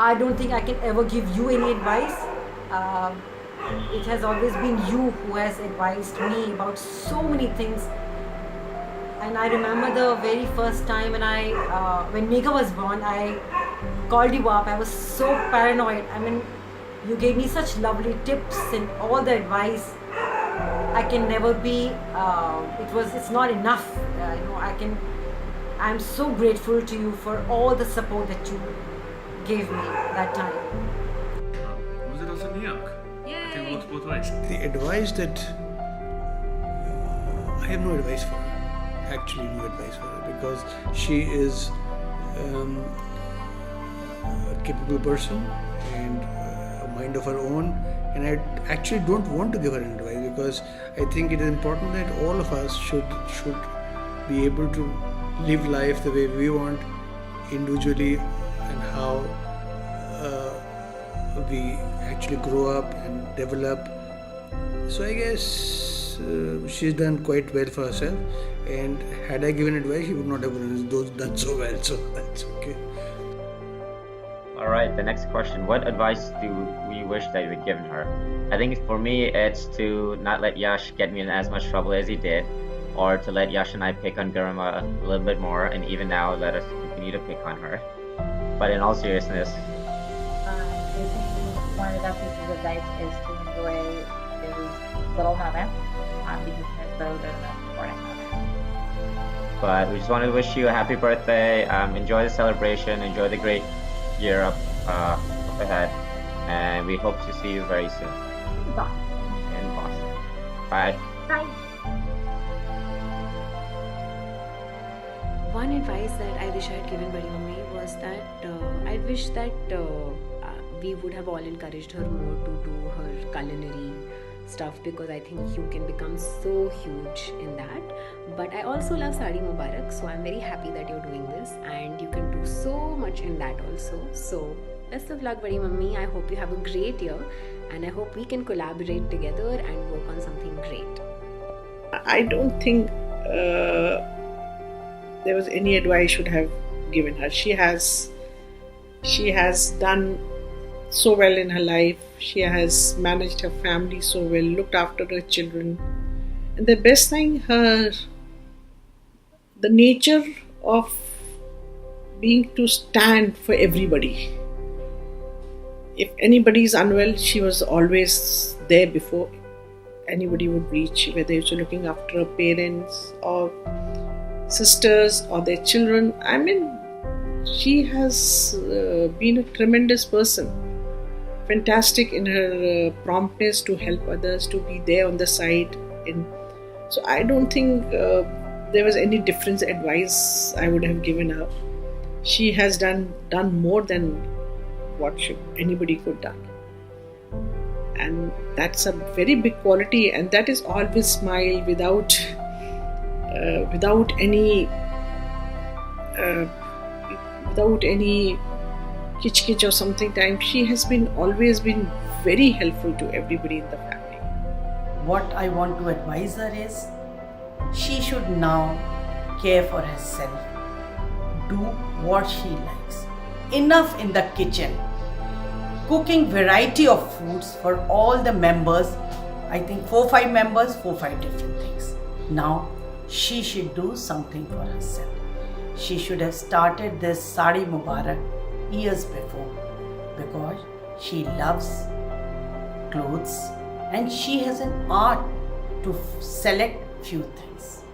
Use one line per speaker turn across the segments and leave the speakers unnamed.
I don't think I can ever give you any advice. Um it has always been you who has advised me about so many things. And I remember the very first time when Megha was born, I called you up. I was so paranoid. I mean, you gave me such lovely tips and all the advice. I can never be. It's not enough. I'm so grateful to you for all the support that you gave me that time.
Was it also New York?
Yay.
I think it works both ways.
The advice that I have no advice for her. Actually, no advice for her because she is a capable person and a mind of her own. And I actually don't want to give her an advice because I think it is important that all of us should be able to live life the way we want individually and how we actually grow up and develop. So I guess she's done quite well for herself, and had I given advice, she would not have done so well, so that's okay.
Alright, the next question. What advice do we wish that we'd given her? I think for me, it's to not let Yash get me in as much trouble as he did, or to let Yash and I pick on Garima a little bit more, and even now let us continue to pick on her. But in all seriousness,
I think one of the pieces of advice is to enjoy those little moments because there's those are the most important moments.
but we just wanted to wish you a happy birthday. Enjoy the celebration, enjoy the great year up ahead, and we hope to see you very soon in Boston. Bye.
Bye.
One advice that I wish I had given Badi Mummy was that I wish that we would have all encouraged her more to do her culinary stuff, because I think you can become so huge in that. But I also love Sadi Mubarak, so I'm very happy that you're doing this and you can do so much in that also. So best of luck, Badi Mummy. I hope you have a great year and I hope we can collaborate together and work on something great.
I don't think there was any advice I should have given her. She has done so well in her life. She has managed her family so well, looked after her children. And the best thing, the nature of being to stand for everybody. If anybody is unwell, she was always there before anybody would reach, whether it's looking after her parents or sisters or their children. I mean, she has been a tremendous person, fantastic in her promptness to help others, to be there on the side. So I don't think there was any difference advice I would have given her. She has done more than what anybody could done. And that's a very big quality, and that is always smile without any kitch or something time. She has always been very helpful to everybody in the family.
What I want to advise her is she should now care for herself, do what she likes. Enough in the kitchen, cooking variety of foods for all the members. I think 4-5 members, 4-5 different things. Now she should do something for herself. She should have started this Sadi Mubarak years before, because she loves clothes and she has an art to select few things.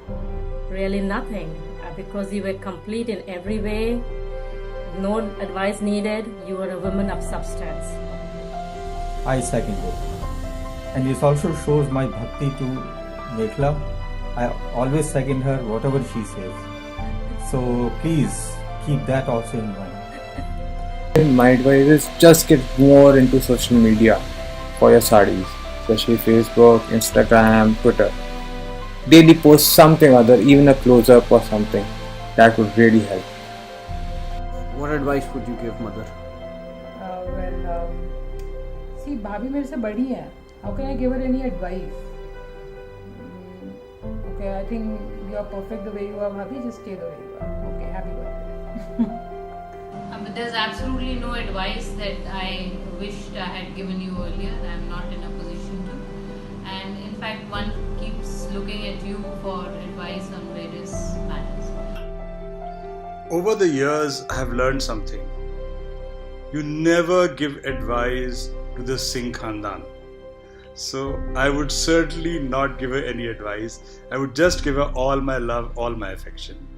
Really nothing, because you were complete in every way. No advice needed. You are a woman of substance.
I second it. And this also shows my bhakti to Mekhla. I always second her whatever she says. So please keep that also in mind.
My advice is just get more into social media for your sarees, especially Facebook, Instagram, Twitter. Daily post something other, even a close-up or something. That would really help.
What advice would you give mother?
See, Bhabhi mere se badi hai. How can I give her any advice? Okay, I think you are perfect the way you are, Bhabhi. Just stay the way you are. Okay, happy birthday.
But there's absolutely no advice that I wished I had given you earlier. I'm not in a position to. And in fact, one keeps looking at you for advice on various matters.
Over the years, I have learned something. You never give advice to the Singh Khandan. So I would certainly not give her any advice. I would just give her all my love, all my affection.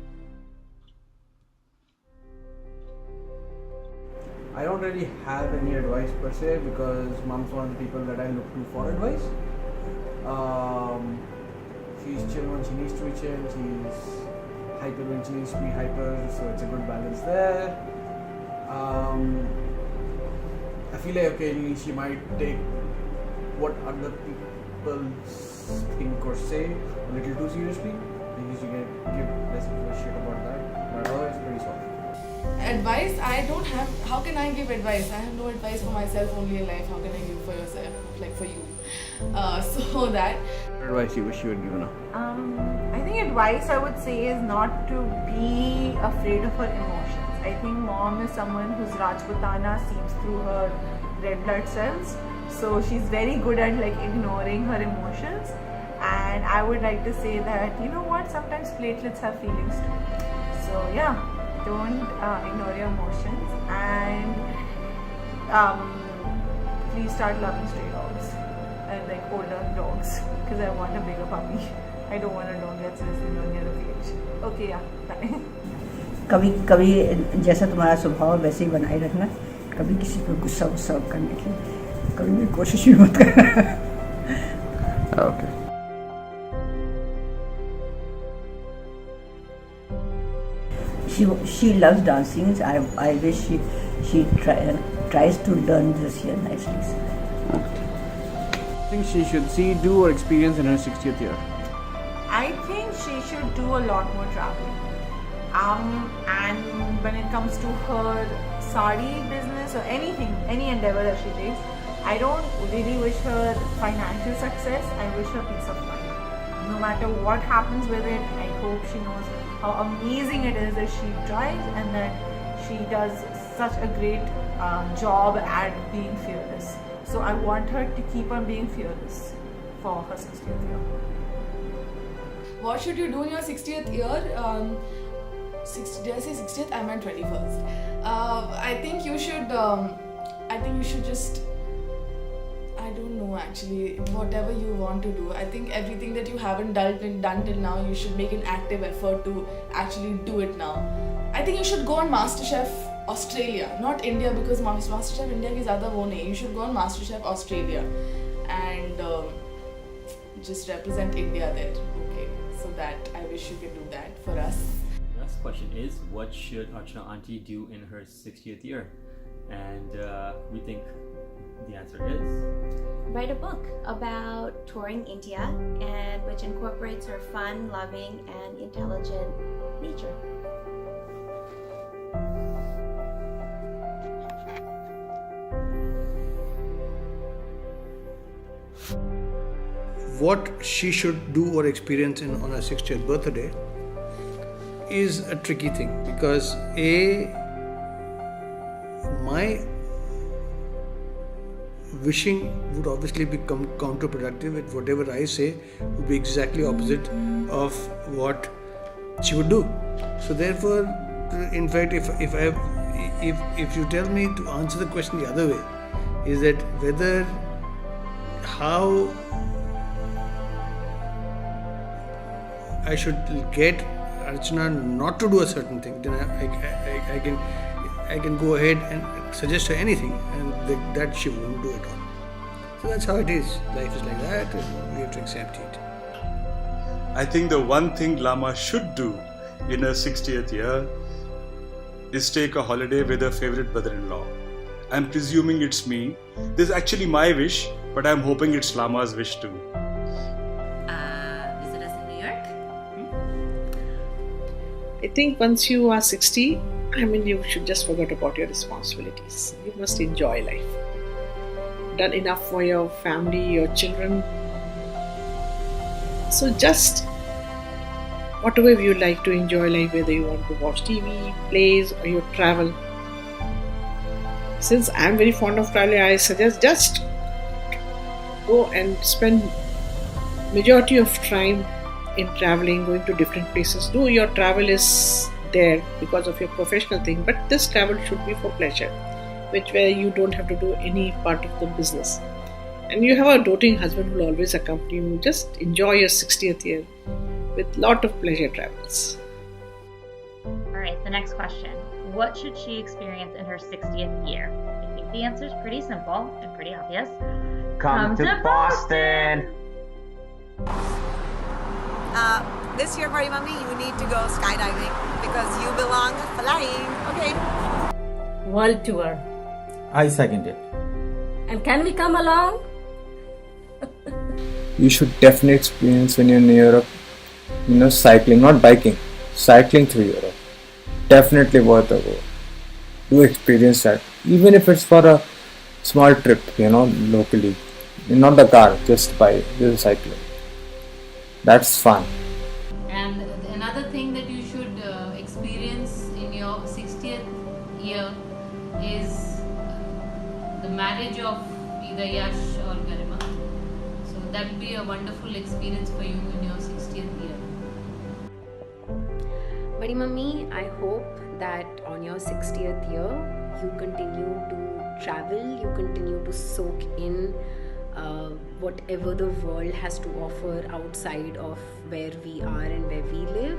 I don't really have any advice per se because mom's one of the people that I look to for advice. She's chill when she needs to be chill, she's hyper when she needs to be hyper, so it's a good balance there. I feel like occasionally she might take what other people think or say a little too seriously. Maybe she can give less of a shit about that, but otherwise pretty soft.
Advice, I don't have. How can I give advice? I have no advice for myself only in life. How can I give for yourself, like for you? So that.
What advice you wish you had given her?
I think advice I would say is not to be afraid of her emotions. I think mom is someone whose Rajputana seeps through her red blood cells. So she's very good at like ignoring her emotions. And I would like to say that, you know what, sometimes platelets have feelings too. So yeah. Don't ignore your emotions, and please start loving stray dogs and like older dogs, because I want a bigger puppy. I don't want a dog that's listening on near a cage. Okay, yeah, bye.
कभी कभी जैसा तुम्हारा स्वभाव वैसे ही बनाए रखना, कभी किसी को गुस्सा करने की कभी भी कोशिश भी मत करना.
Okay.
She loves dancing. I wish she tries to learn this year nicely.
I think she should see, do, or experience in her 60th year.
I think she should do a lot more traveling. And when it comes to her sari business or anything, any endeavor that she takes, I don't really wish her financial success. I wish her peace of mind. No matter what happens with it, I hope she knows how amazing it is that she tries and that she does such a great job at being fearless. So I want her to keep on being fearless for her 60th year.
What should you do in your 60th year? Did I say 60th? I meant 21st. I think you should just. I don't know actually. Whatever you want to do. I think everything that you haven't done till now, you should make an active effort to actually do it now. I think you should go on MasterChef Australia, not India, because MasterChef India ki zyada wo nahi. You should go on MasterChef Australia and just represent India there. Okay, so that I wish you could do that for us.
The next question is, what should Archana Auntie do in her 60th year? And we think the answer is
write a book about touring India, and which incorporates her fun, loving, and intelligent nature.
What she should do or experience on her 60th birthday is a tricky thing, because my wishing would obviously become counterproductive. If whatever I say would be exactly opposite of what she would do. So therefore, in fact, if you tell me to answer the question the other way, is that whether how I should get Archana not to do a certain thing, then I can go ahead and suggest her anything, and that she won't do at all. So that's how it is. Life is like that, and we have to accept it.
I think the one thing Lama should do in her 60th year is take a holiday with her favorite brother-in-law. I'm presuming it's me. This is actually my wish, but I'm hoping it's Lama's wish too.
Visit us in New York?
I think once you are 60, you should just forget about your responsibilities. You must enjoy life. Done enough for your family, your children. So just whatever you like to enjoy life, whether you want to watch TV, plays, or you travel, since I'm very fond of traveling, I suggest just go and spend majority of time in traveling, going to different places. Though your travel is there because of your professional thing, but this travel should be for pleasure, where you don't have to do any part of the business. And you have a doting husband who will always accompany you. Just enjoy your 60th year with lot of pleasure travels.
Alright, the next question. What should she experience in her 60th year? I think the answer is pretty simple and pretty obvious.
Come to Boston!
This year, Party Mummy, you need to go skydiving because you belong flying. Okay.
World tour.
I second it.
And can we come along?
You should definitely experience when you're in Europe, cycling, not biking, cycling through Europe. Definitely worth a go. Do experience that, even if it's for a small trip, locally. Not the car, just cycling. That's fun.
And another thing that you should experience in your 60th year is the marriage of either Yash or Garima. So that would be a wonderful experience for you in your 60th year.
Badi Mummy, I hope that on your 60th year, you continue to travel, you continue to soak in whatever the world has to offer outside of where we are and where we live.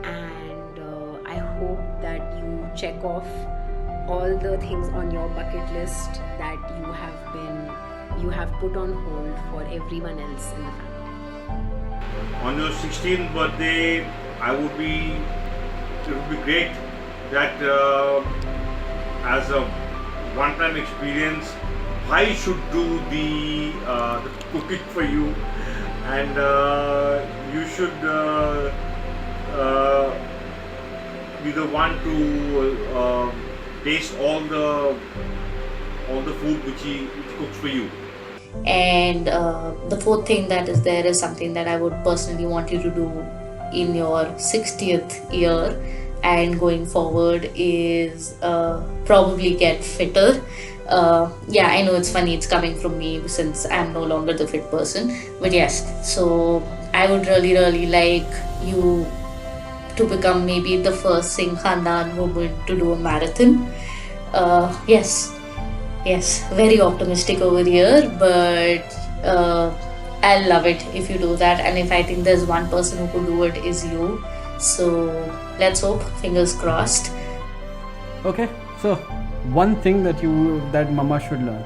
And I hope that you check off all the things on your bucket list that you have put on hold for everyone else in the family.
On your 16th birthday, it would be great that as a one-time experience, I should do the cooking for you, and you should be the one to taste all the food which he cooks for you.
And the fourth thing that is there is something that I would personally want you to do in your 60th year and going forward is probably get fitter. Yeah, I know it's funny, it's coming from me since I'm no longer the fit person, but yes, so I would really like you to become maybe the first Singh Khandan woman to do a marathon. Yes, very optimistic over here, but I'll love it if you do that, and if I think there's one person who could do it is you, so let's hope, fingers crossed.
Okay, so one thing that Mama should learn.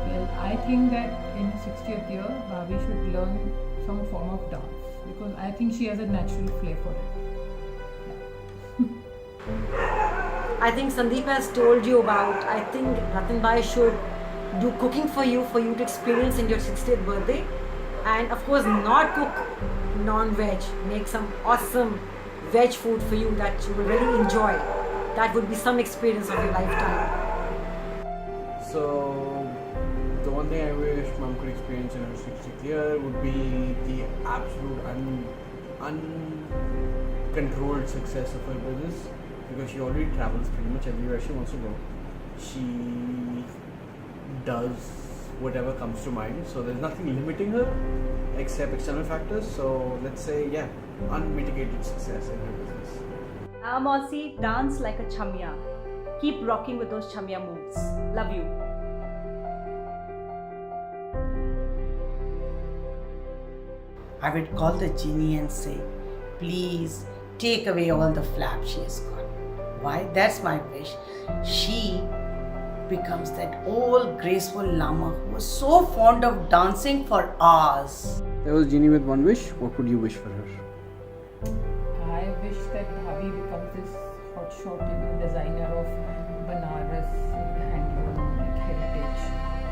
Well, I think that in her 60th year, Bhavi should learn some form of dance because I think she has a natural flair for it.
I think Sandeep has told you about, I think Ratanbai should do cooking for you to experience in your 60th birthday, and of course not cook non-veg, make some awesome veg food for you that you will really enjoy. That would be some experience of your lifetime.
So the one thing I wish Mom could experience in her 60th year would be the absolute uncontrolled success of her business, because she already travels pretty much everywhere she wants to go. She does whatever comes to mind, so there's nothing limiting her except external factors. So let's say, unmitigated success in her business.
Mausi, dance like a chamya. Keep rocking with those chamya moves. Love you.
I would call the genie and say, please take away all the flap she has got. Why? That's my wish. She becomes that old graceful lama who was so fond of dancing for hours.
There was Genie with one wish. What would you wish for her?
I wish that Bhavi becomes this hotshot designer of Banaras handloom, like heritage,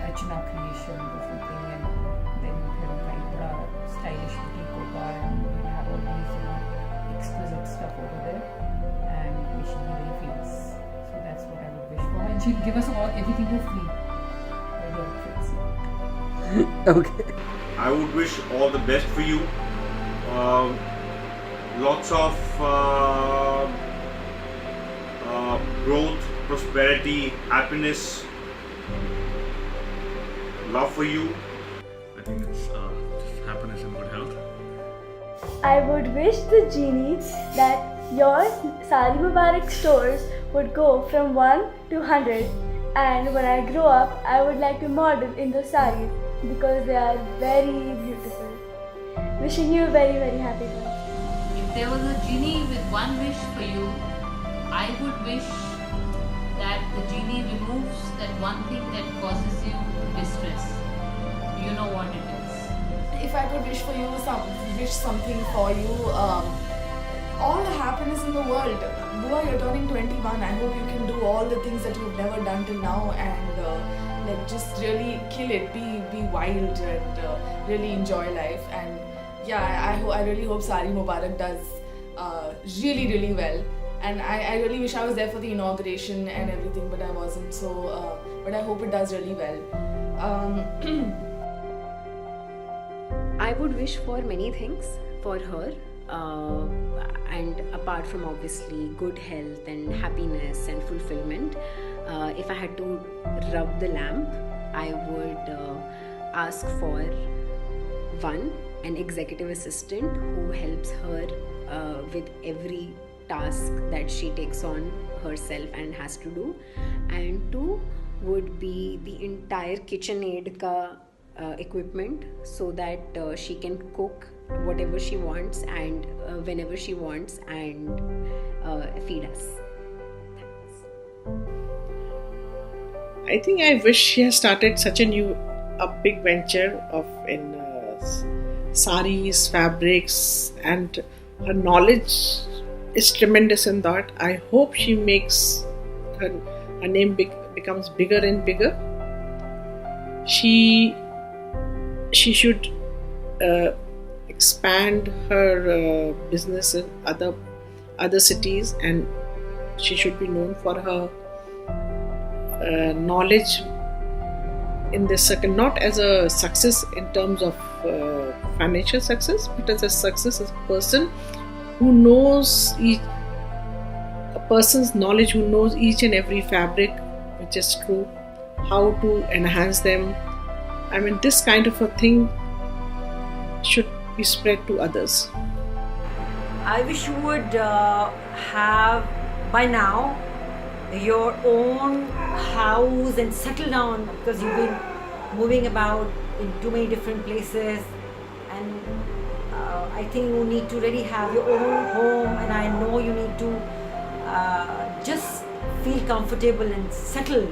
Rachna creation or something, and then her like stylish boutique hoga, and we'll have all these exquisite stuff over there, and we should be very famous. So that's what I would wish for, and she'll give us everything for free. All the outfits.
Okay.
I would wish all the best for you. Lots of growth, prosperity, happiness, love for you.
I think it's just happiness and good health.
I would wish the genie that your Sari Mubarak stores would go from 1 to 100, and when I grow up I would like to model in those saris because they are very beautiful. Wishing you a very very happy birthday.
If there was a genie with one wish for you, I would wish that the genie removes that one thing that causes you distress. You know what it is.
If I could wish for you wish something for you, all the happiness in the world. Bua, you're turning 21. I hope you can do all the things that you've never done till now, and like just really kill it. Be wild and really enjoy life. And yeah, I really hope Sari Mubarak does really really well. And I really wish I was there for the inauguration and everything, but I wasn't. So, but I hope it does really well.
I would wish for many things for her, and apart from obviously good health and happiness and fulfillment, if I had to rub the lamp, I would ask for an executive assistant who helps her with every task that she takes on herself and has to do, and 2 would be the entire KitchenAid ka equipment so that she can cook whatever she wants and whenever she wants and feed us.
I think I wish she has started such a big venture in saris, fabrics, and her knowledge is tremendous in that. I hope she makes her name becomes bigger and bigger. She should expand her business in other cities, and she should be known for her knowledge in this circle, not as a success in terms of financial success, but as a success as a person who knows a person's knowledge, who knows each and every fabric which is true, how to enhance them. I mean, this kind of a thing should be spread to others.
I wish you would have by now your own house and settle down, because you've been moving about in too many different places, and I think you need to really have your own home, and I know you need to just feel comfortable and settled.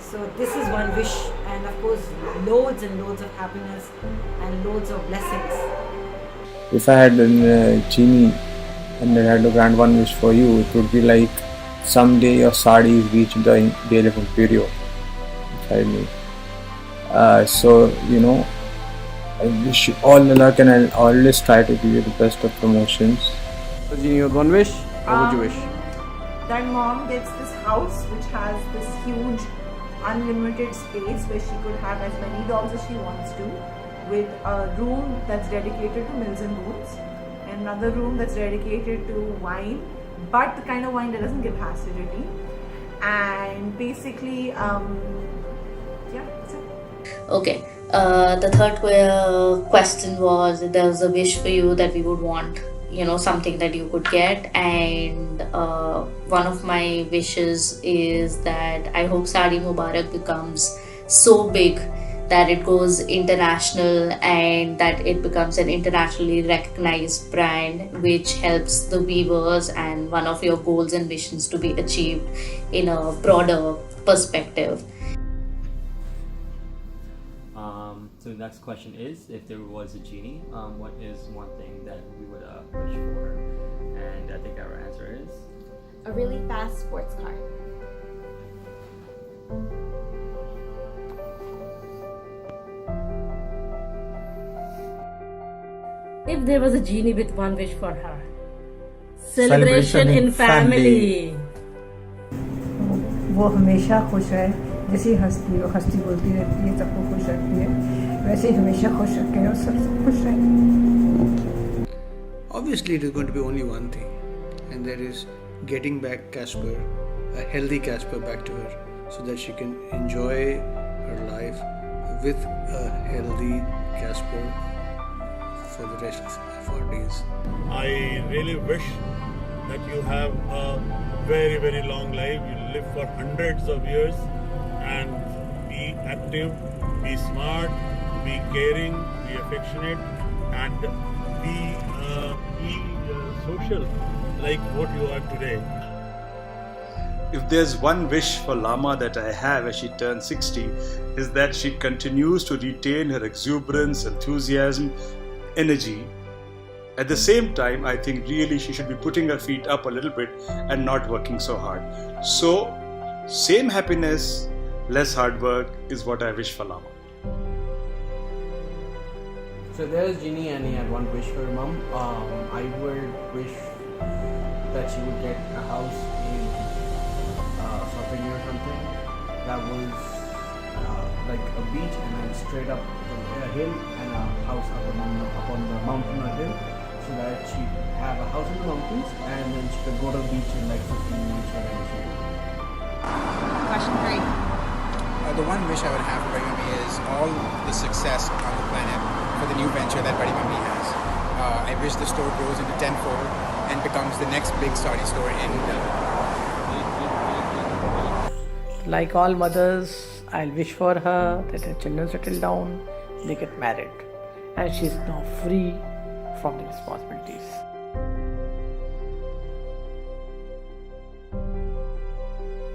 So this is one wish, and of course loads and loads of happiness and loads of blessings.
If I had a genie and I had to grant one wish for you, it would be like someday your sarees reach the elephant period inside me. So I wish you all the luck, and I'll always try to give you the best of promotions.
So genie, you have one wish? What would you wish?
That mom gets this house which has this huge unlimited space where she could have as many dolls as she wants to, with a room that's dedicated to mills and boons, and another room that's dedicated to wine, but the kind of wine that doesn't give acidity, and basically yeah, that's it.
Okay. The third question was, there was a wish for you that we would want, something that you could get, and one of my wishes is that I hope Sari Mubarak becomes so big that it goes international and that it becomes an internationally recognized brand which helps the weavers, and one of your goals and missions to be achieved in a broader perspective.
So the next question is, if there was a genie, what is one thing that we would wish for? And I think our answer is
a really fast sports car.
If there was a genie with one wish for her, celebration in family.
वो हमेशा खुश है, जैसी हंसती बोलती रहती है, सबको खुश रखती है, वैसे ही हमेशा खुश रखे और सब खुश रहें.
Obviously, it is going to be only one thing, and that is getting back Casper a healthy Casper back to her, so that she can enjoy her life with a healthy Casper for the rest of our days.
I really wish that you have a very, very long life. You live for hundreds of years and be active, be smart, be caring, be affectionate, and be social like what you are today.
If there's one wish for Lama that I have as she turns 60, is that she continues to retain her exuberance, enthusiasm, energy. At the same time, I think really she should be putting her feet up a little bit and not working so hard. So, same happiness, less hard work is what I wish for Lama.
So there's Ginny, and he had one wish for her mom. I would wish that she would get a house in Sapani or something that was like a beach and then straight up a hill, and a house up on the mountain or hill, so that she have a house in the mountains and then she could go to the beach in like 15 minutes whenever she wants.
Question 3.
The one wish I would have for Buddy Mummy is all the success on the planet for the new venture that Buddy Mummy has. I wish the store grows into tenfold and becomes the next big sari store in
Like all mothers, I'll wish for her that her children settle down, they get married, and she's now free from the responsibilities.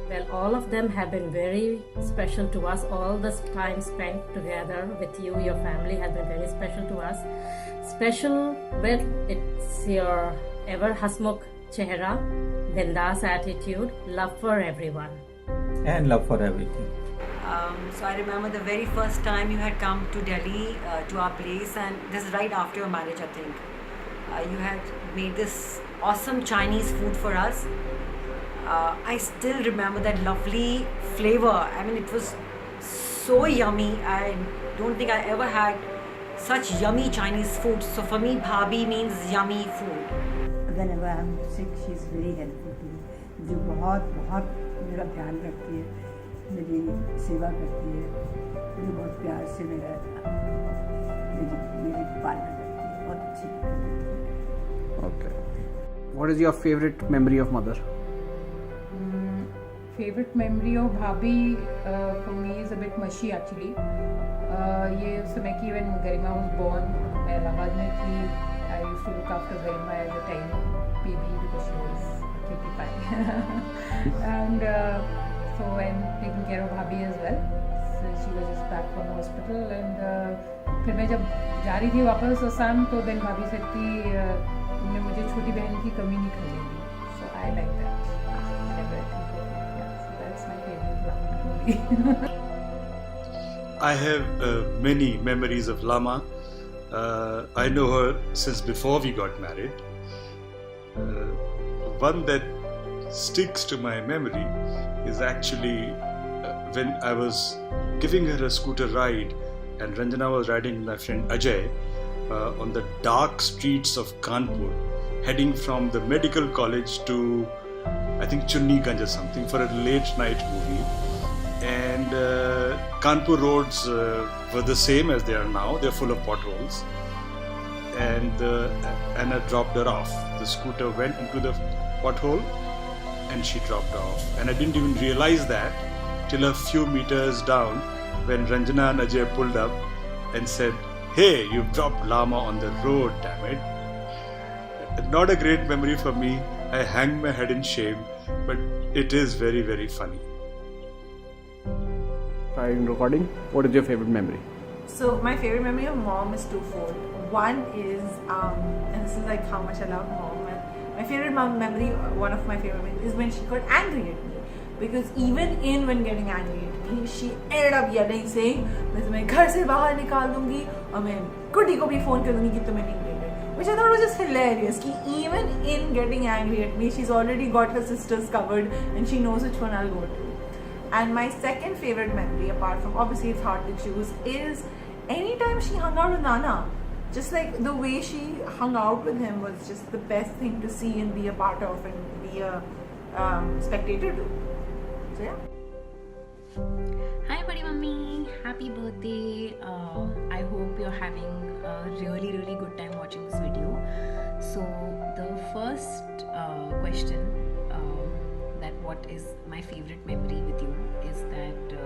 Well, all of them have been very special to us. All this time spent together with you, your family, has been very special to us. Special with it's your ever hasmukh chehra, bindas attitude, love for everyone.
And love for everything.
So I remember the very first time you had come to Delhi to our place, and this is right after your marriage, I think. You had made this awesome Chinese food for us. I still remember that lovely flavor. I mean, it was so yummy. I don't think I ever had such yummy Chinese food. So for me, bhabi means yummy food.
Whenever I'm sick, she's very helpful to me. जो बहुत मेरा ध्यान रखती है, मेरी सेवा करती है, मुझे बहुत प्यार से मेरी पालना करती है, बहुत अच्छी करती है.
Okay. What is your favorite memory of mother?
Favorite memory of Bhabi for me is a bit mushy actually. ये उस समय की when Garima was born, मैं इलाहाबाद में थी. I used to look after Garima as a tiny baby because she was cutie pie. And so I'm taking care of Bhabi as well. So she was just back from the hospital, and फिर मैं जब जा रही थी वापस असम, तो then Bhabi said कि तुमने मुझे छोटी बहन की कमी नहीं खलेगी. So I like that. Whenever I think of it, yeah. So that's my favorite Lama.
I have many memories of Lama. I know her since before we got married. One that sticks to my memory is actually when I was giving her a scooter ride, and Ranjana was riding with my friend Ajay on the dark streets of Kanpur, heading from the medical college to, I think, Chunniganj or something, for a late night movie. And Kanpur roads were the same as they are now. They're full of potholes. And I dropped her off. The scooter went into the pothole and she dropped off. And I didn't even realize that till a few meters down, when Ranjana and Ajay pulled up and said, "Hey, you've dropped Lama on the road, damn it." Not a great memory for me. I hang my head in shame, but it is very, very funny.
Trying recording. What is your favorite memory?
So my favorite memory of mom is twofold. One is, and this is like how much I love mom. And my favorite memory, one of my favorite memories, is when she got angry at me. Because even when getting angry at me, she ended up yelling, saying, "मैं तुम्हें घर से बाहर निकाल दूँगी और मैं कुटी को भी phone कर दूँगी कि तुम्हें नहीं मिलेगा." Which I thought was just hilarious. Ki even in getting angry at me, she's already got her sisters covered and she knows which one I'll go to. And my second favorite memory, apart from obviously it's hard to choose, is anytime she hung out with Nana. Just like the way she hung out with him was just the best thing to see and be a part of and be a spectator do. So yeah.
Hi Buddy Mummy, happy birthday. I hope you're having a really good time watching this video. So the first question, that what is my favorite memory with you, is that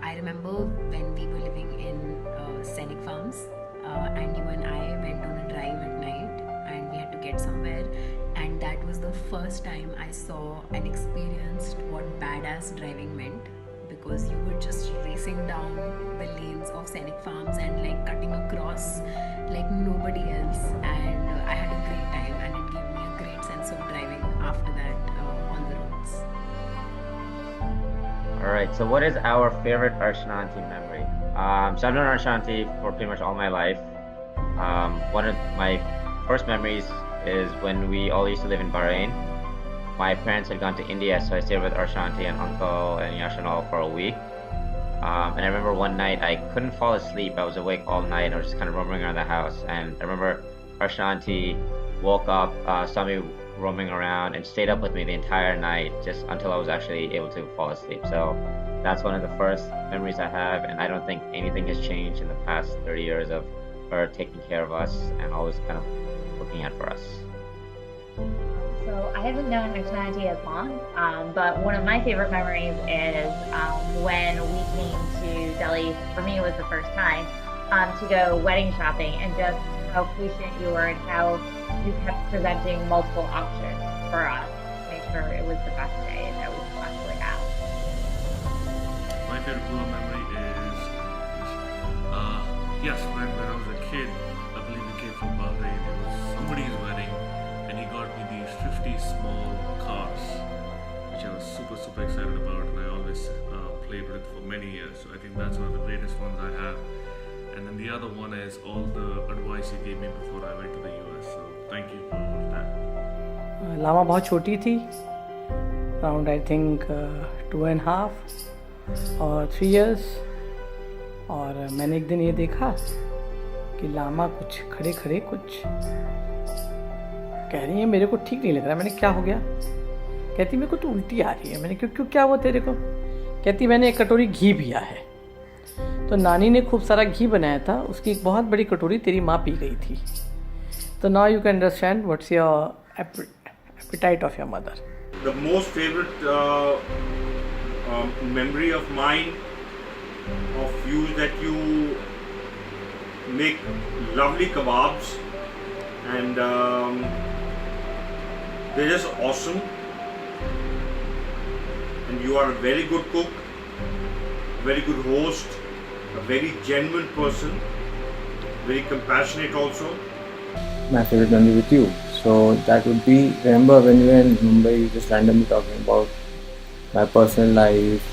I remember when we were living in Scenic Farms, and you and I went on a drive at night and we had to get somewhere, and that was the first time I saw and experienced what badass driving meant, because you were just racing down the lanes of Scenic Farms and like cutting across like nobody else, and I had a great time, and it gave me a great sense of driving after that on the roads.
Alright, so what is our favorite Archana Auntie memory? So I've known Archana Auntie for pretty much all my life. One of my first memories is when we all used to live in Bahrain. My parents had gone to India, so I stayed with Archana Auntie and Uncle and Yashanal for a week. And I remember one night I couldn't fall asleep. I was awake all night. I was just kind of roaming around the house. And I remember Archana Auntie woke up, saw me roaming around, and stayed up with me the entire night just until I was actually able to fall asleep. So that's one of the first memories I have, and I don't think anything has changed in the past 30 years of her taking care of us and always kind of looking out for us.
So I haven't known Archana Auntie as long, but one of my favorite memories is when we came to Delhi. For me, it was the first time to go wedding shopping, and just how patient you were and how you kept presenting multiple options for us to make sure it was the best day that we could possibly have.
My favorite Bula memory is, yes, when I was a kid, I believe we came from Bahrain. It was somebody's wedding, and he got me these 50 small cars, which I was super excited about, and I always played with for many years. So I think that's one of the greatest ones I have. And then the other one is all the advice he gave me before I went to the US. So thank you for that.
Lama बहुत छोटी थी, around I think 2.5 or 3 years, और मैंने एक दिन ये देखा कि लामा कुछ खड़े कुछ कह रही है, मेरे को ठीक नहीं लग रहा। मैंने क्या हो गया? कहती मेरे को तो उल्टी आ रही है। मैंने क्यों क्या हुआ तेरे को? कहती मैंने एक कटोरी घी पिया है। तो नानी ने खूब सारा घी बनाया था, उसकी एक बहुत बड़ी कटोरी तेरी माँ पी गई थी। तो now you can understand what's your appetite of your mother.
The most favorite memory of mine of you is that you make lovely kebabs, and they're just awesome, and you are a very good cook, very good host, a very genuine person, very compassionate also.
My favorite memory with you. So that would be, remember when we were in Mumbai, just randomly talking about my personal life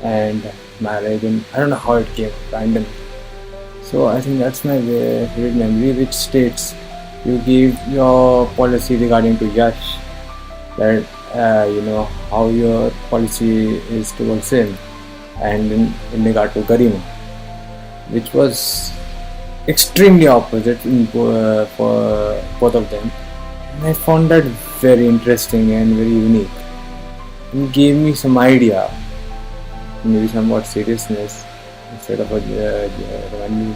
and marriage, and I don't know how it came, random. So I think that's my favorite memory, which states you gave your policy regarding to Yash, that you know how your policy is towards him, and in regard to Garima, which was extremely opposite for both of them. And I found that very interesting and very unique. It gave me some idea, maybe somewhat seriousness instead of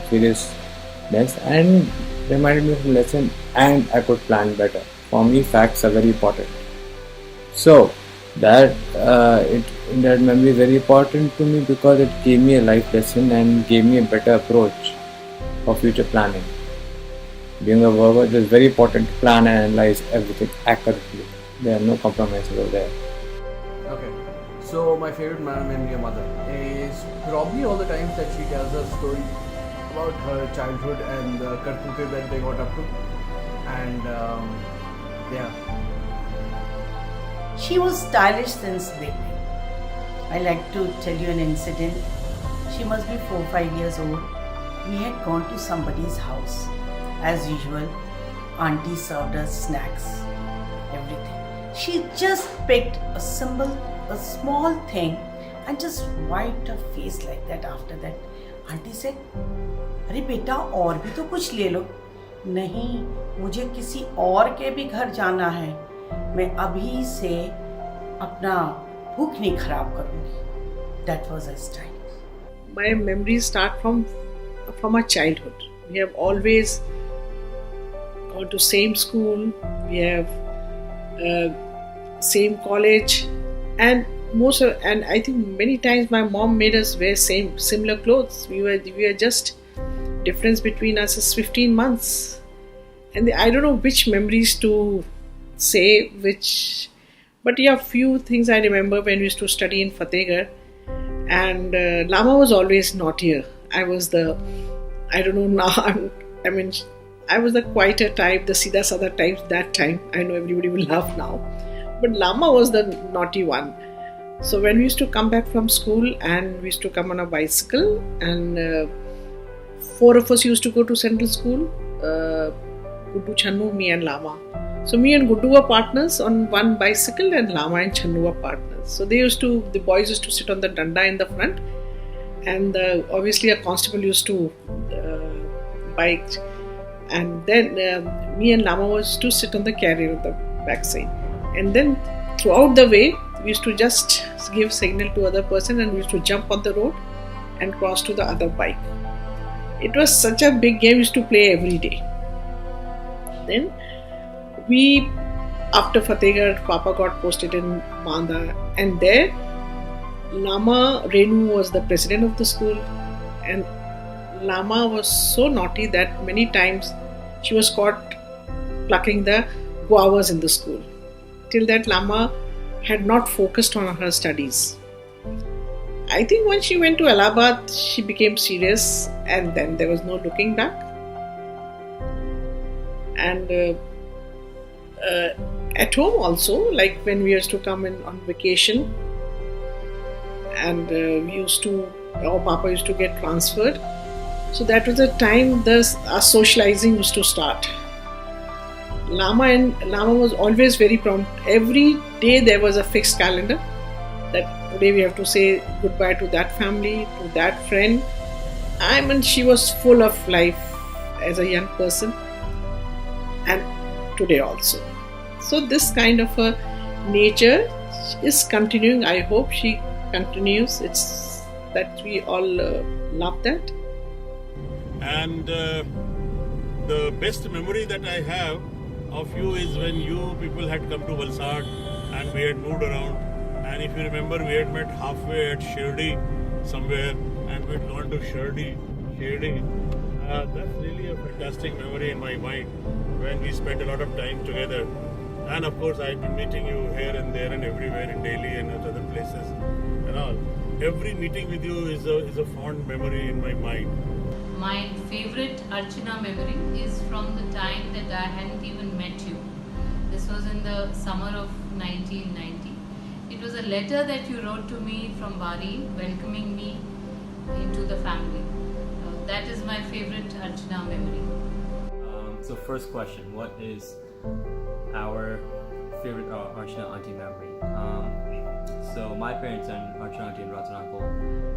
seriousness, and reminded me of a lesson, and I could plan better. For me, facts are very important. So that that memory is very important to me because it gave me a life lesson and gave me a better approach for future planning. Being a worker, it is very important to plan and analyze everything accurately. There are no compromises over there.
Okay, so my favorite memory of your mother is probably all the times that she tells us stories about her childhood and the kartute that they got up to, and yeah.
She was stylish since baby. I like to tell you an incident. She must be 4 or 5 years old. We had gone to somebody's house. As usual, auntie served us snacks, everything. She just picked a small thing, and just wiped her face like that. After that, auntie said, "अरे बेटा, और भी तो कुछ ले लो." नहीं, मुझे किसी और के भी घर जाना है। मैं अभी से अपना भूख नहीं खराब करूँगी. That was his time.
My memories start from our childhood. We have always gone to same school. We have same college, and I think many times my mom made us wear similar clothes. We were just difference between us is 15 months, and I don't know which memories to say which, but yeah, few things I remember when we used to study in Fatehgarh, and Lama was always naughtier. I was I don't know now. I was the quieter type, the Sida Sada type that time. I know everybody will laugh now. But Lama was the naughty one. So when we used to come back from school and we used to come on a bicycle, and 4 of us used to go to Central School, Guddu, Channu, me and Lama. So me and Guddu were partners on one bicycle and Lama and Channu were partners. So the boys used to sit on the danda in the front, and obviously a constable used to bike, and then me and Lama was to sit on the carrier on the backside, and then throughout the way we used to just give signal to other person, and we used to jump on the road and cross to the other bike. It was such a big game. We used to play every day. Then after Fatehgarh, Papa got posted in Banda, and there Lama Renu was the president of the school, and Lama was so naughty that many times she was caught plucking the guavas in the school. Till that, Lama had not focused on her studies. I think when she went to Allahabad, she became serious, and then there was no looking back. And at home also, like when we used to come in on vacation, and our Papa used to get transferred. So that was the time our socializing used to start. Lama was always very prompt. Every day there was a fixed calendar that today we have to say goodbye to that family, to that friend. She was full of life as a young person, and today also. So this kind of a nature is continuing. I hope she continues. It's that we all love that.
And the best memory that I have of you is when you people had come to Valsad and we had moved around. And if you remember, we had met halfway at Shirdi somewhere, and we had gone to Shirdi. That's really a fantastic memory in my mind when we spent a lot of time together. And of course, I've been meeting you here and there and everywhere in Delhi and at other places and all. Every meeting with you is a fond memory in my mind.
My favorite Archana memory is from the time that I hadn't even met you. This was in the summer of 1990. It was a letter that you wrote to me from Bari, welcoming me into the family. That is my favorite Archana memory.
So first question, what is our favorite Archana auntie memory? So my parents and Archana auntie and Ratan uncle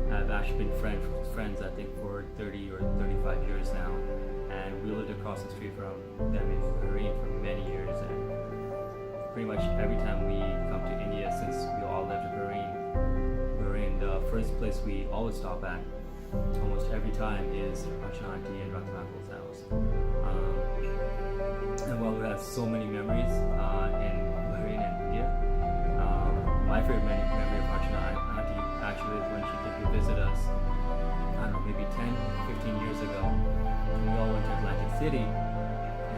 have actually been friends I think for 30 or 35 years now, and we lived across the street from them in Bahrain for many years, and pretty much every time we come to India, since we all lived in Bahrain, the first place we always stop at almost every time is Archana auntie and Ratan uncle's house. And while we have so many memories in Bahrain and India, my favorite memory of Archana auntie actually is when she came to visit us, I don't know, maybe 10, 15 years ago. We all went to Atlantic City,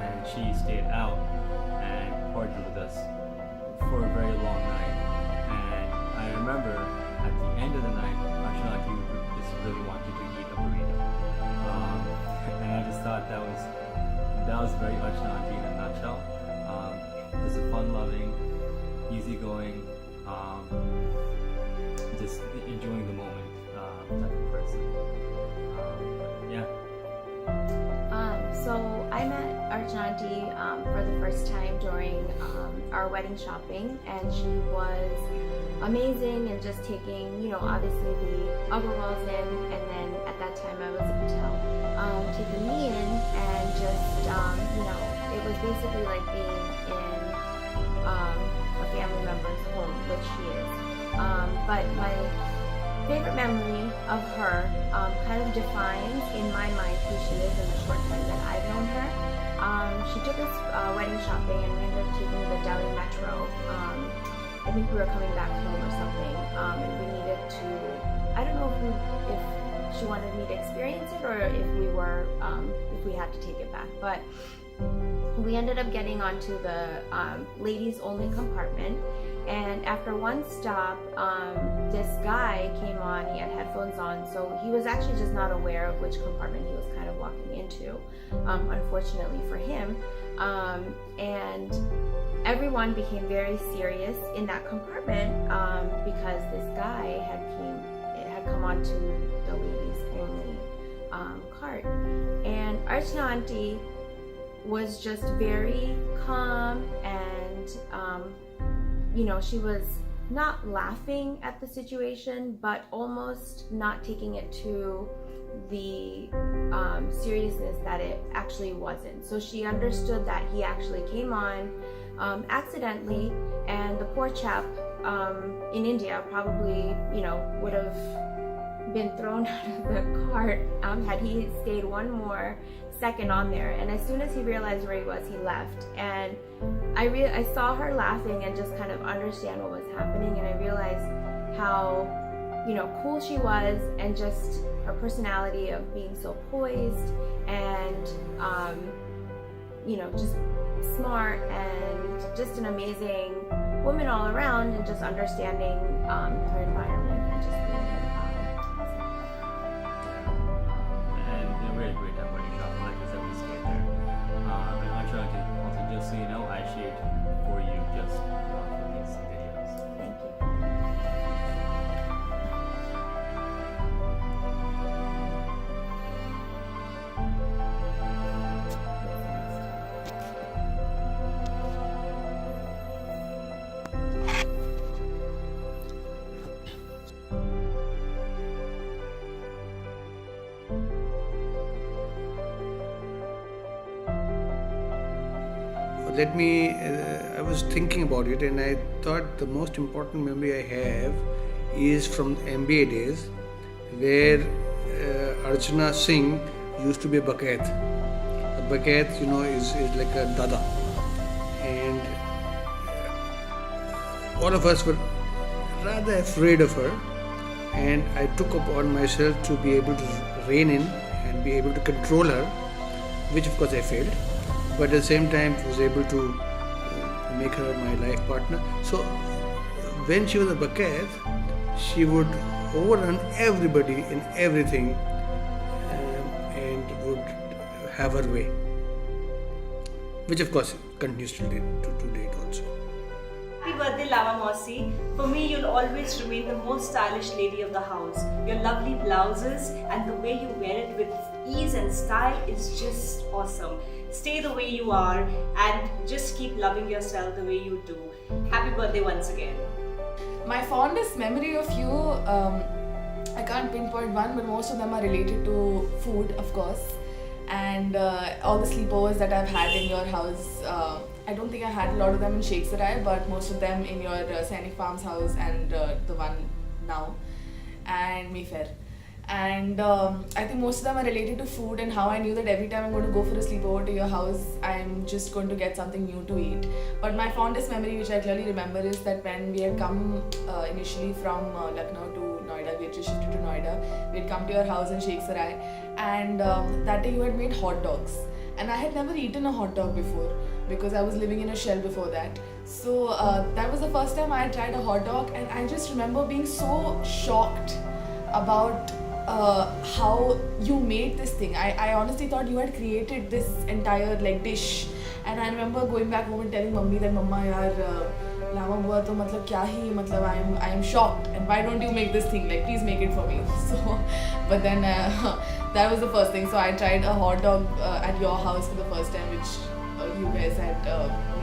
and she stayed out and partied with us for a very long night. And I remember at the end of the night, Archana auntie just really wanted to eat a burrito. And I just thought that was very Archana auntie in a nutshell. Just a fun-loving, easygoing, just enjoying the moment type of person.
So I met Archana auntie for the first time during our wedding shopping, and she was amazing and just taking, obviously the Agarwals in, and then at that time I was a Patel, taking me in, and just, it was basically like being in but my favorite memory of her kind of defines in my mind who she is in the short time that I've known her. She took us wedding shopping, and we ended up taking the Delhi metro. I think we were coming back home or something, and we needed to, I don't know if she wanted me to experience it or if we had to take it back, but we ended up getting onto the ladies only compartment. And after one stop, this guy came on, he had headphones on, so he was actually just not aware of which compartment he was kind of walking into, unfortunately for him. And everyone became very serious in that compartment because this guy had come onto the ladies only cart. And Archana auntie was just very calm and she was not laughing at the situation, but almost not taking it to the seriousness that it actually wasn't. So she understood that he actually came on accidentally, and the poor chap in India probably, would have been thrown out of the cart had he stayed one more second on there. And as soon as he realized where he was, he left. And I saw her laughing and just kind of understand what was happening, and I realized how cool she was, and just her personality of being so poised and just smart and just an amazing woman all around, and just understanding her environment and just being awesome.
And we had a great time wedding shopping. Like I said, we stayed there. And I'm trying to also, just so you know, I shaved for you just for these videos.
Thank you.
I was thinking about it, and I thought the most important memory I have is from MBA days, where Archana Singh used to be a Bakayat. A Bakayat, is like a dada. And all of us were rather afraid of her, and I took upon myself to be able to rein in and be able to control her, which of course I failed. But at the same time was able to make her my life partner. So when she was a Bakayat, she would overrun everybody in everything and would have her way, which of course continues to date also.
Happy birthday, Lava Mossy. For me, you'll always remain the most stylish lady of the house. Your lovely blouses and the way you wear it with ease and style is just awesome. Stay the way you are and just keep loving yourself the way you do. Happy birthday once again.
My fondest memory of you, I can't pinpoint one, but most of them are related to food, of course. And all the sleepovers that I've had in your house, I don't think I had a lot of them in Sheikh Sarai, but most of them in your Sainik Farms house and the one now, and Mayfair. And I think most of them are related to food, and how I knew that every time I'm going to go for a sleepover to your house, I'm just going to get something new to eat. But my fondest memory, which I clearly remember, is that when we had come initially from Lucknow to Noida, we had just shifted to Noida, we had come to your house in Sheikh Sarai, and that day you had made hot dogs. And I had never eaten a hot dog before because I was living in a shell before that. So that was the first time I had tried a hot dog, and I just remember being so shocked about how you made this thing. I honestly thought you had created this entire dish, and I remember going back home and telling Mummy that Mama yaar lava hua to matlab kya hi, I am shocked, and why don't you make this thing, please make it for me. So but then that was the first thing. So I tried a hot dog at your house for the first time, which you guys had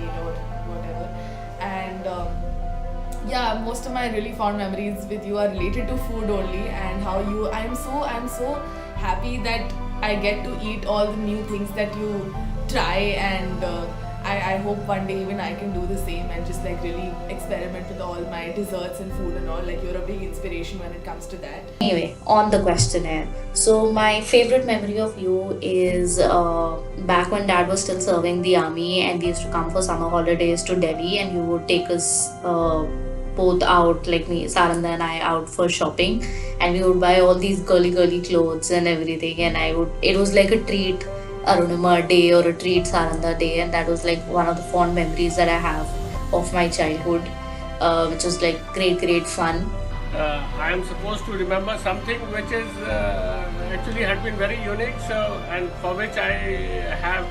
made or whatever. And yeah, most of my really fond memories with you are related to food only, and how I'm so happy that I get to eat all the new things that you try, and I hope one day even I can do the same and just like really experiment with all my desserts and food and all. Like you're a big inspiration when it comes to that.
Anyway, on the questionnaire. So my favorite memory of you is back when Dad was still serving the army, and we used to come for summer holidays to Delhi, and you would take us both out, like me, Saranda and I, out for shopping, and we would buy all these girly clothes and everything, and it was like a treat Arunima day or a treat Saranda day, and that was like one of the fond memories that I have of my childhood, which was like great fun.
I am supposed to remember something which is actually had been very unique, and for which I have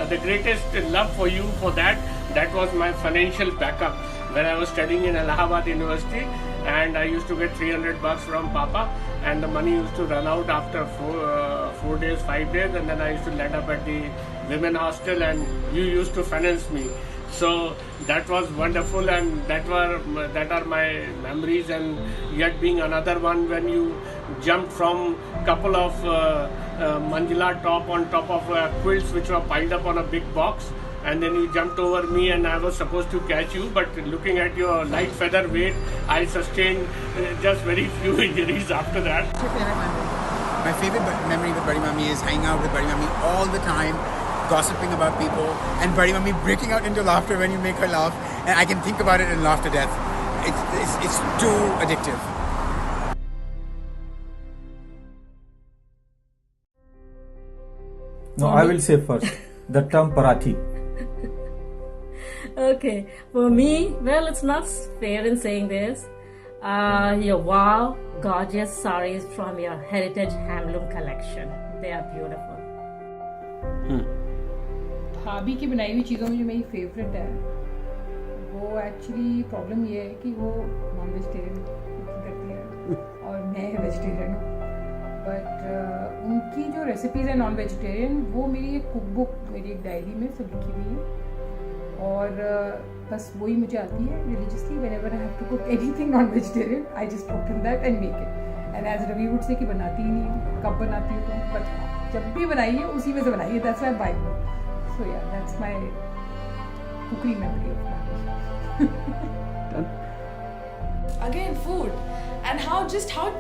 the greatest love for you for that. That was my financial backup when I was studying in Allahabad University, and I used to get $300 from Papa, and the money used to run out after 4 days, 5 days, and then I used to land up at the women hostel, and you used to finance me. So that was wonderful, and that are my memories. And yet being another one when you jumped from couple of manjila top on top of quilts which were piled up on a big box, and then you jumped over me and I was supposed to catch you, but looking at your light feather weight, I sustained just very few injuries after that.
What's your favorite memory? My favorite memory with Badi Mummy is hanging out with Badi Mummy all the time, gossiping about people, and Badi Mummy breaking out into laughter when you make her laugh, and I can think about it and laugh to death. It's too addictive.
No, I will say first the term parathi.
Okay, for me, well, it's not fair in saying this. Your wow, gorgeous sarees from your heritage handloom collection. They are beautiful.
भाभी की बनाई हुई चीज़ों में जो मेरी favourite है वो एक्चुअली प्रॉब्लम ये है कि वो नॉन वेजिटेरियन कुकिंग करती है और मैं वेजिटेरियन हूँ, बट उनकी जो रेसिपीज़ है नॉन वेजिटेरियन वो मेरी एक कुक बुक, मेरी एक डायरी में सब लिखी हुई है, और बस वही मुझे आती है religiously. Whenever I have to cook anything non vegetarian I just open that and make it. And as Ravi would say कि बनाती ही नहीं हूँ, कब बनाती हूँ तो, बट जब भी बनाइए उसी में से बनाइए. That's why I buy. So yeah, that's my cookery memory of mine.
Again, food, and how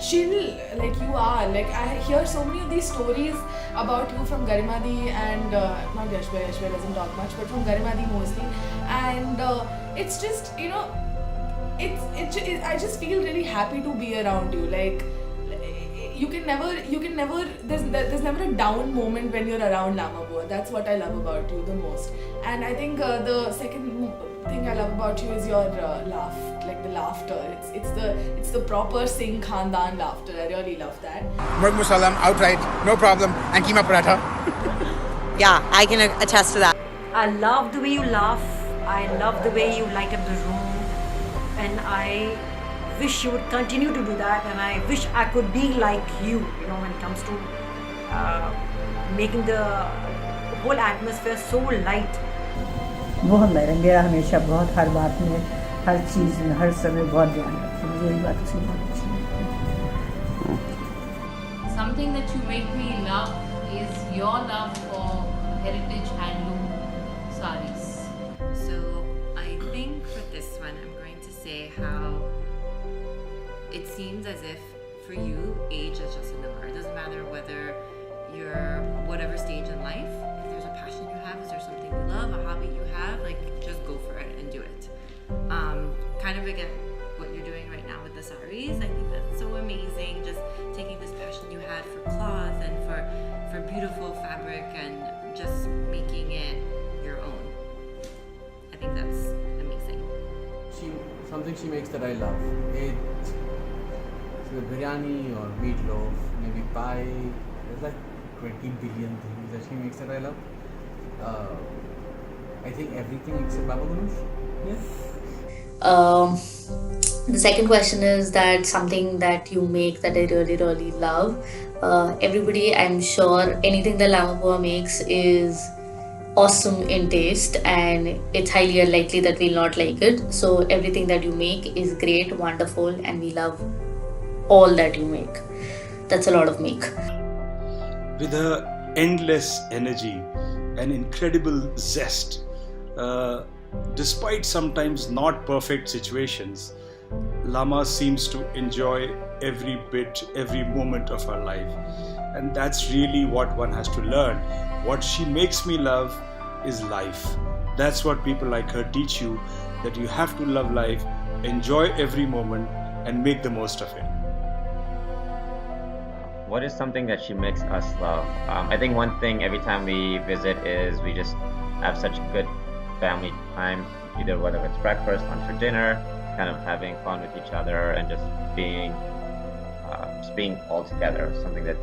chill like you are. Like I hear so many of these stories about you from Garimadi and not Yashbhai. Yashbhai doesn't talk much, but from Garimadi mostly. And it's just, you know, I just feel really happy to be around you. Like you can never there's never a down moment when you're around Lamabua. That's what I love about you the most. And I think the second thing I love about you is your laugh, like the laughter. It's the proper Singh Khandan laughter. I really love that.
Murg musalam outright, no problem, and keema paratha.
Yeah, I can attest to that.
I love the way you laugh. I love the way you light up the room, and I wish you would continue to do that, and I wish I could be like you, you know, when it comes to making the whole atmosphere so light.
बहुत मेरा हमेशा बहुत हर बात में, हर चीज़ में, हर समय बहुत ध्यान रखती है. यही बात उसकी बहुत अच्छी लगती है.
Something that you make me love is your love for heritage handloom sarees.
So I think for this one I'm going to say how it seems as if for you age is just a number. It doesn't matter whether you're whatever stage in life, if there's a passion you have, is there something you love, a hobby you have, like just go for it and do it. Kind of again what you're doing right now with the sarees, I think that's so amazing, just taking this passion you had for cloth and for beautiful fabric and just making it your own. I think that's amazing.
Something she makes that I love. It's biryani or meatloaf, maybe pie. There's like 20 billion things that she makes that I love. I think everything except Baba Ganoush.
Yes. The second question is that something that you make that I really love. Everybody, I'm sure anything that Lamabua makes is awesome in taste, and it's highly unlikely that we'll not like it. So everything that you make is great, wonderful, and we love all that you make. That's a lot of make.
With her endless energy and incredible zest, despite sometimes not perfect situations, Lama seems to enjoy every bit, every moment of her life. And that's really what one has to learn. What she makes me love is life. That's what people like her teach you, that you have to love life, enjoy every moment, and make the most of it.
What is something that she makes us love? I think one thing every time we visit is we just have such good family time, either whether it's breakfast, lunch, or dinner, kind of having fun with each other and just being all together. Something that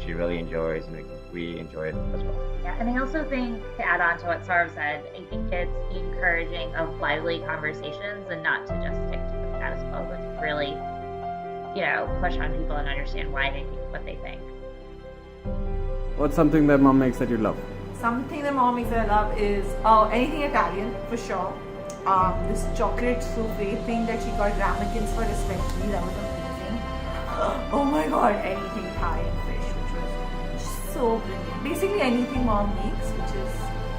she really enjoys, and we enjoy it as well.
Yeah, and I also think, to add on to what Saurav said, I think it's encouraging of lively conversations and not to just stick to the status quo, but to really, push on people and understand why they think what they think.
What's something that mom makes that you love?
Something that mom makes that I love is anything Italian, for sure. This chocolate souffle thing that she got ramekins for especially, that was amazing. Oh my god, anything Thai and fish, which was so brilliant. Basically anything mom makes, which is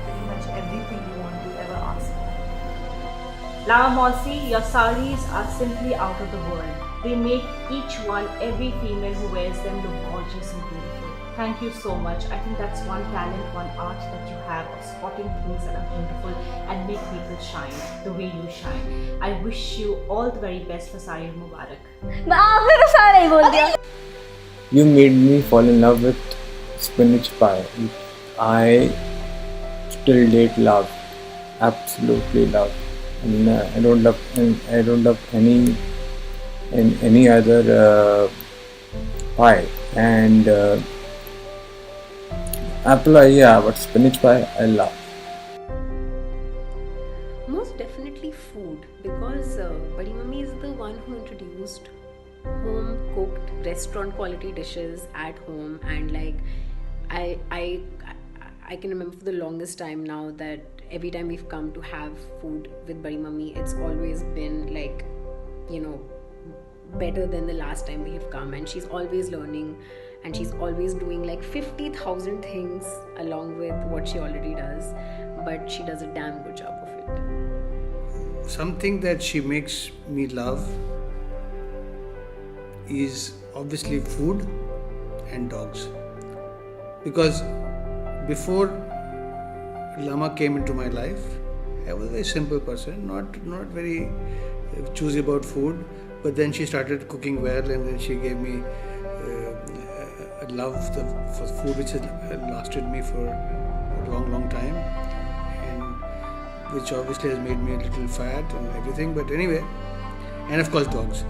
pretty much everything you want to ever ask for.
Lama Mossy, your saris are simply out of the world. They make each one, every female who wears them, look gorgeous and beautiful. Thank you so much. I think that's one talent, one art that you have of spotting things that are beautiful and make people shine the way you shine. I wish you all the very best for Sari Mubarak.
You made me fall in love with spinach pie. I still date love, absolutely love, and I don't love any other pie. And apple pie, yeah, but spinach pie I love.
Most definitely food, because Badi Mummy is the one who introduced home cooked restaurant quality dishes at home, and like I can remember for the longest time now that every time we've come to have food with Badi Mummy, it's always been like, better than the last time we have come, and she's always learning and she's always doing like 50,000 things along with what she already does, but she does a damn good job of it.
Something that she makes me love is obviously food and dogs, because before Lama came into my life, I was a very simple person, not very choosy about food. But then she started cooking well, and then she gave me a love for food which has lasted me for a long time, and which obviously has made me a little fat and everything. But anyway, and of course dogs.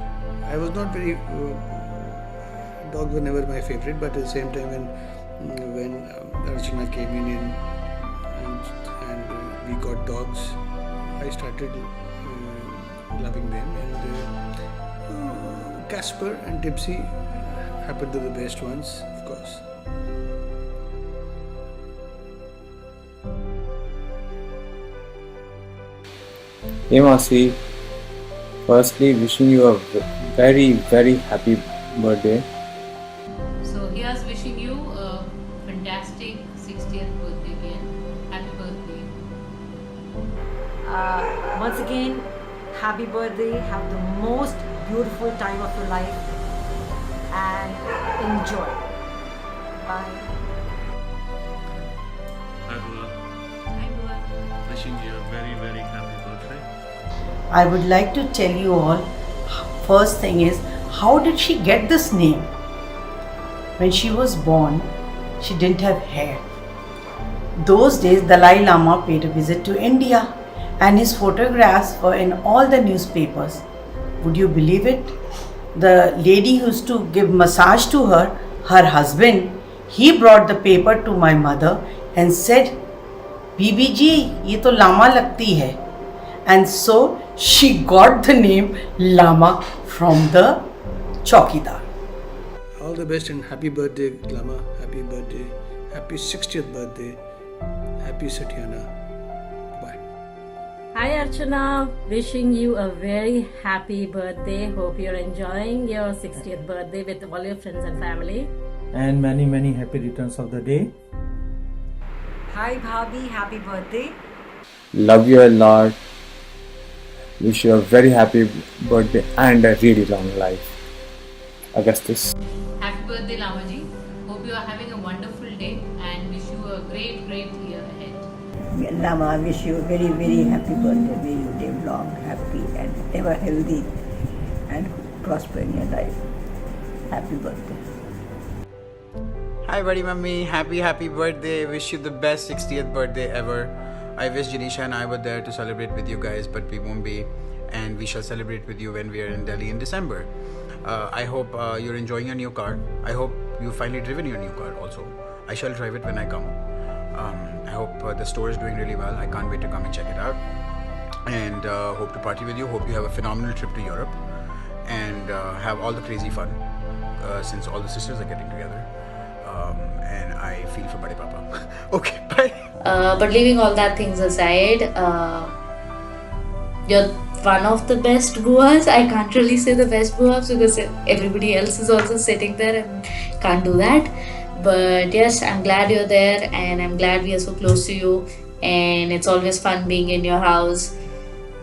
I was not very dogs were never my favorite, but at the same time when Archana came in and we got dogs, I started loving them, and Casper and Tipsy happened to be the best ones, of course.
Hey Masi, firstly wishing you a very, very happy birthday.
So here's wishing you a fantastic 60th birthday again. Happy birthday.
Once again, happy birthday. Have the most beautiful time of your life and enjoy. Bye.
Hi Bula.
Hi Bula.
Wishing you a very, very happy birthday.
I would like to tell you all, first thing is, how did she get this name? When she was born, she didn't have hair. Those days, Dalai Lama paid a visit to India, and his photographs were in all the newspapers. Would you believe it? The lady who used to give massage to her husband, he brought the paper to my mother and said, "Bibi ji, ye to Lama lagti hai." And so she got the name Lama from the Chaukidar.
All the best and happy birthday, Lama. Happy birthday. Happy 60th birthday. Happy Satyana.
Hi Archana, wishing you a very happy birthday. Hope you're enjoying your 60th birthday with all your friends and family.
And many, many happy returns of the day.
Hi Bhabhi, happy birthday.
Love you a lot. Wish you a very happy birthday and a really long life. Augustus.
Happy birthday, Lamaji. Hope you are having a wonderful day and wish you a great, great year ahead.
Lama, I wish you a very, very happy birthday. May you live long, happy, and ever healthy and prosper in your life. Happy birthday.
Hi, Buddy Mummy. Happy birthday. Wish you the best 60th birthday ever. I wish Janisha and I were there to celebrate with you guys, but we won't be. And we shall celebrate with you when we are in Delhi in December. I hope you're enjoying your new car. I hope you finally driven your new car also. I shall drive it when I come. I hope the store is doing really well. I can't wait to come and check it out. And hope to party with you. Hope you have a phenomenal trip to Europe. And have all the crazy fun since all the sisters are getting together. And I feel for Bade Papa. Okay, bye.
But leaving all that things aside, you're one of the best buas. I can't really say the best buas because everybody else is also sitting there and can't do that. But yes, I'm glad you're there and I'm glad we are so close to you. And it's always fun being in your house.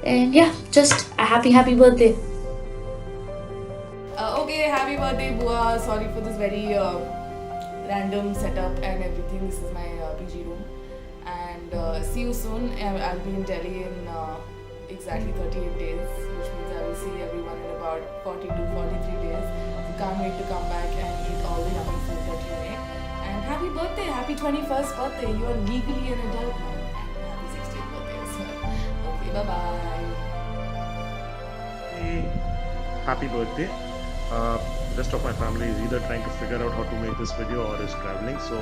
And yeah, just a happy birthday.
Okay, happy birthday, Bua. Sorry for this very random setup and everything. This is my PG room. And see you soon. I'll be in Delhi in exactly 38 days, which means I will see everyone in about 40 to 43 days. So can't wait to come back and eat all the yummy food that you make. And happy birthday, happy 21st birthday. You are legally an adult now. And happy 60th birthday as well. Okay, bye-bye.
Hey, happy birthday. Rest of my family is either trying to figure out how to make this video or is traveling. So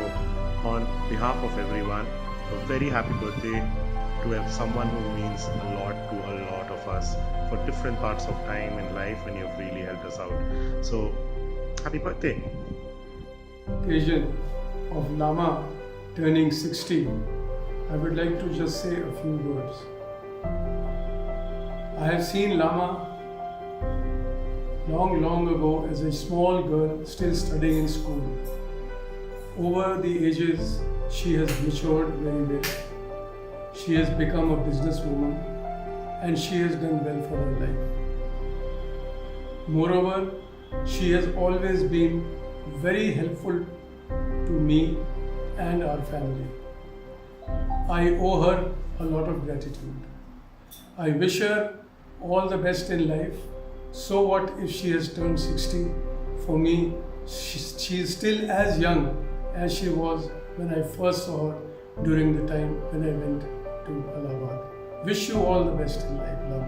on behalf of everyone, a very happy birthday to have someone who means a lot to a lot of us for different parts of time in life, and you've really helped us out. So happy birthday.
Occasion of Lama turning 60, I would like to just say a few words. I have seen Lama long ago as a small girl still studying in school. Over the ages, she has matured very well. She has become a businesswoman and she has done well for her life. Moreover, she has always been very helpful to me and our family. I owe her a lot of gratitude. I wish her all the best in life. So what if she has turned 60? For me, she is still as young as she was when I first saw her during the time when I went to Allahabad. Wish you all the best in life, Lama.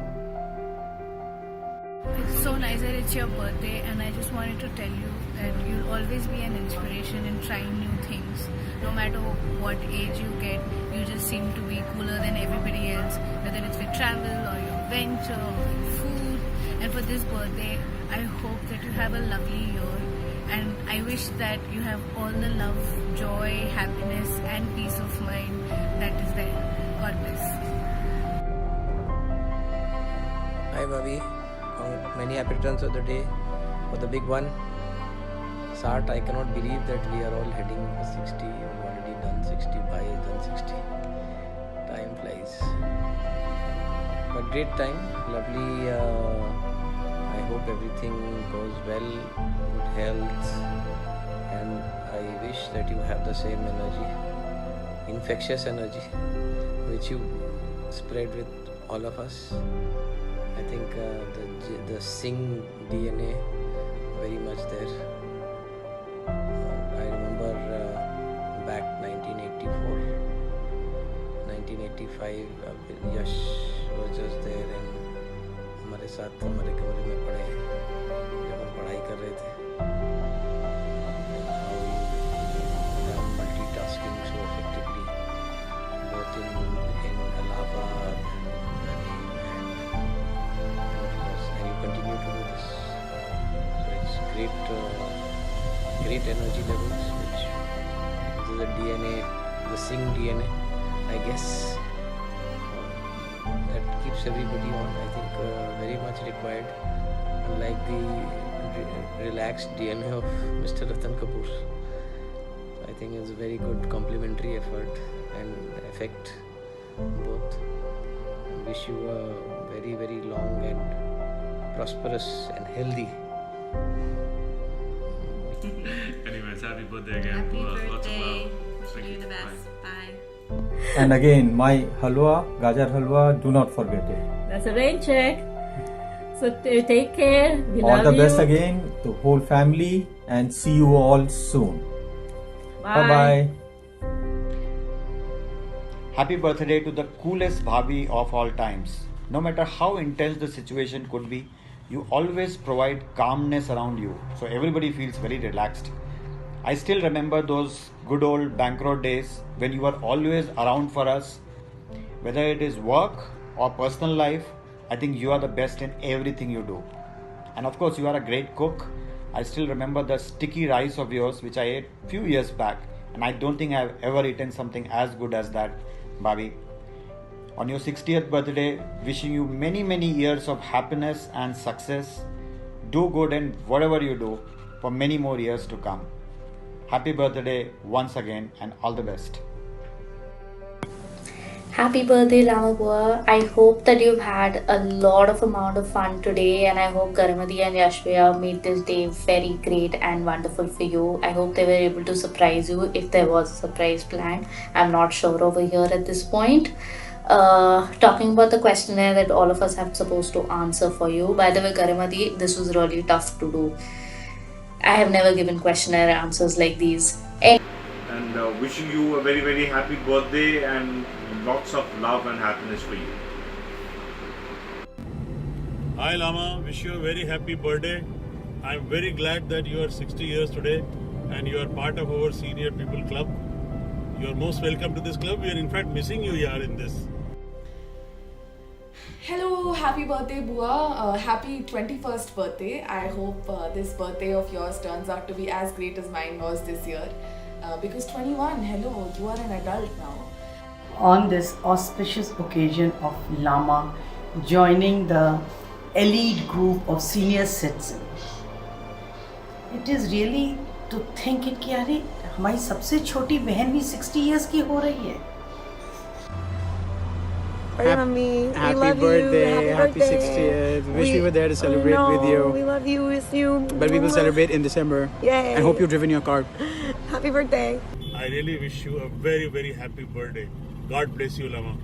It's so nice that it's your birthday, and I just wanted to tell you that you'll always be an inspiration in trying new things. No matter what age you get, you just seem to be cooler than everybody else, whether it's with travel or your venture or food. And for this birthday, I hope that you have a lovely year, and I wish that you have all the love, joy, happiness and peace of mind that is there. God bless.
Hi Bobby, many happy returns of the day for the big one. Sart, I cannot believe that we are all heading for 60. We've already done 65, done 60. Time flies. But great time, lovely. I hope everything goes well, good health, and I wish that you have the same energy, infectious energy, which you spread with all of us. I think the Singh DNA very much there. I remember back 1984, 1985, Yash was just there and हमारे साथ हमारे कमरे में पढ़े जब हम पढ़ाई कर रहे थे. Multitasking so effectively, both in Allahabad and you continue to do this. So it's great energy levels, which is the DNA, the Singh DNA, I guess. That keeps everybody on. I think very much required, unlike the relaxed DNA of Mr. Ratan Kapoor. I think it's a very good complementary effort and effect both. Wish you a very, very long and prosperous and healthy.
Anyways, happy birthday again.
Happy
Lots of
birthday.
love.
Wishing
Thank
you the
Bye.
best. Bye.
And again, my halwa, gajar halwa, do not forget it.
That's a rain check. So take care. We
All
love
the
you.
best again to whole family and see you all soon.
Bye.
Bye.
Happy birthday to the coolest bhabhi of all times. No matter how intense the situation could be, you always provide calmness around you, so everybody feels very relaxed. I still remember those good old bank road days when you were always around for us. Whether it is work or personal life, I think you are the best in everything you do. And of course, you are a great cook. I still remember the sticky rice of yours, which I ate few years back, and I don't think I have ever eaten something as good as that, Bobby. On your 60th birthday, wishing you many, many years of happiness and success. Do good in whatever you do for many more years to come. Happy birthday once again and all the best.
Happy birthday, Lama Bua. I hope that you've had a lot of amount of fun today, and I hope Garamadi and Yashvia made this day very great and wonderful for you. I hope they were able to surprise you if there was a surprise planned. I'm not sure over here at this point. Talking about the questionnaire that all of us have supposed to answer for you. By the way, Garamadi, this was really tough to do. I have never given questionnaire answers like these.
And wishing you a very, very happy birthday and lots of love and happiness for you.
Hi Lama, wish you a very happy birthday. I'm very glad that you are 60 years today and you are part of our senior people club. You are most welcome to this club. We are in fact missing you here in this.
Hello, happy birthday, Bua. Happy 21st birthday. I hope this birthday of yours turns out to be as great as mine was this year. Because 21, hello, you are an adult now.
On this auspicious occasion of Lama joining the elite group of senior citizens, it is really to think it कि अरे हमारी सबसे छोटी बहन भी 60 years की हो रही है.
Bye, Mommy.
Happy
we love
birthday,
you.
happy 60th. Wish we were there to celebrate with you.
We love you, with you.
But we will celebrate in December.
Yay.
And hope you've driven your car.
Happy birthday.
I really wish you a very, very happy birthday. God bless you, Lama.